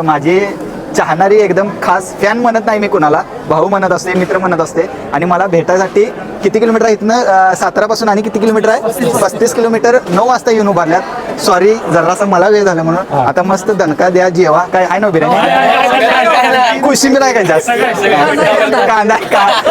माझी चाहणारी एकदम खास फॅन म्हणत नाही मी कुणाला, भाऊ म्हणत असते, मित्र म्हणत असते. आणि मला भेटायसाठी किती किलोमीटर आहे इथनं सातारापासून, आणि किती किलोमीटर आहे 35 किलोमीटर 9 वाजता येऊन उभारल्यात. सॉरी जरासा मला वेळ झाला म्हणून. आता मस्त दणका द्या, जेवा. काय आहे ना बिर्याणी, कोशिंबीर आहे काय जास्त,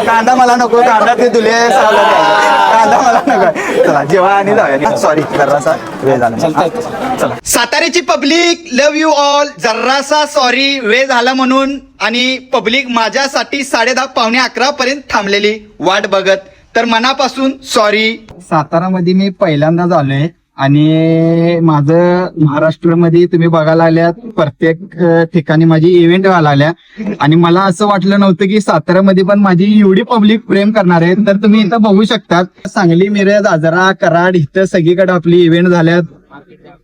कांदा मला नको, कांदा ते दुले कांदा मला नको. चला जेवा आणि जाऊया. सॉरी जरासा वेळ झाला. चला साताऱ्याची पब्लिक लव्ह यू ऑल. जरासा सॉरी वेळ झाला म्हणून. आणि पब्लिक माझ्यासाठी 10:30 पावणे 11 पर्यंत थांबलेली वाट बघत, तर मनापासून सॉरी. सातारामध्ये मी पहिल्यांदाच आलोय आणि माझं महाराष्ट्रामध्ये तुम्ही बघायला आल्यात, प्रत्येक ठिकाणी माझी इव्हेंट व्हायला आल्या. आणि मला असं वाटलं नव्हतं की साताऱ्यामध्ये पण माझी एवढी पब्लिक प्रेम करणार आहे. तर तुम्ही इथं बघू शकतात, सांगली, मिरज, आजरा, कराड इथं सगळीकडे आपली इव्हेंट झाल्यात.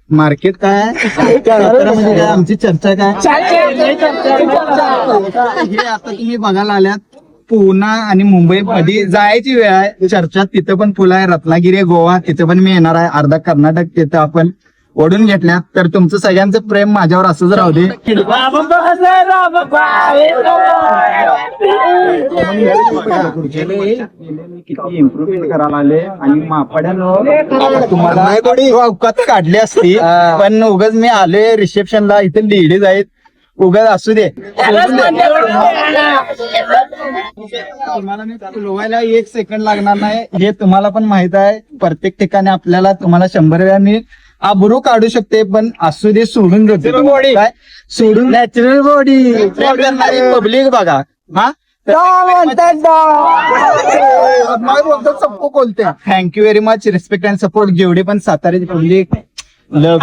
मार्केट काय सातारामध्ये काय आमची चर्चा काय हे आता तुम्ही बघायला आल्यात. पुणे आणि मुंबई मध्ये जायची वेळ आहे. चर्चा तिथं पण फुल आहे. रत्नागिरी, गोवा तिथं पण मी येणार आहे. अर्धा कर्नाटक तिथं आपण ओढून घेतल्यात. तर तुमचं सगळ्यांचं प्रेम माझ्यावर असंच राहू दे. किती इम्प्रुव्हमेंट करायला आले आणि मापाड्यानं तुम्हाला अवकात काढली असती, पण उगाच मी आले रिसेप्शनला. इथे लेडीज आहेत, उगाच असू दे. तुम्हाला मी लोवायला 1 सेकंड लागणार नाही, हे तुम्हाला पण माहित आहे. प्रत्येक ठिकाणी आपल्याला तुम्हाला 100 वेळा मी आबरू काढू शकते, पण असू दे, सोडून देते. काय सोडून नॅचरल बॉडी पब्लिक बघा. हा सबको बोलते. Thank you very much. Respect and support. जेवढे पण साताऱ्याची पब्लिक लव.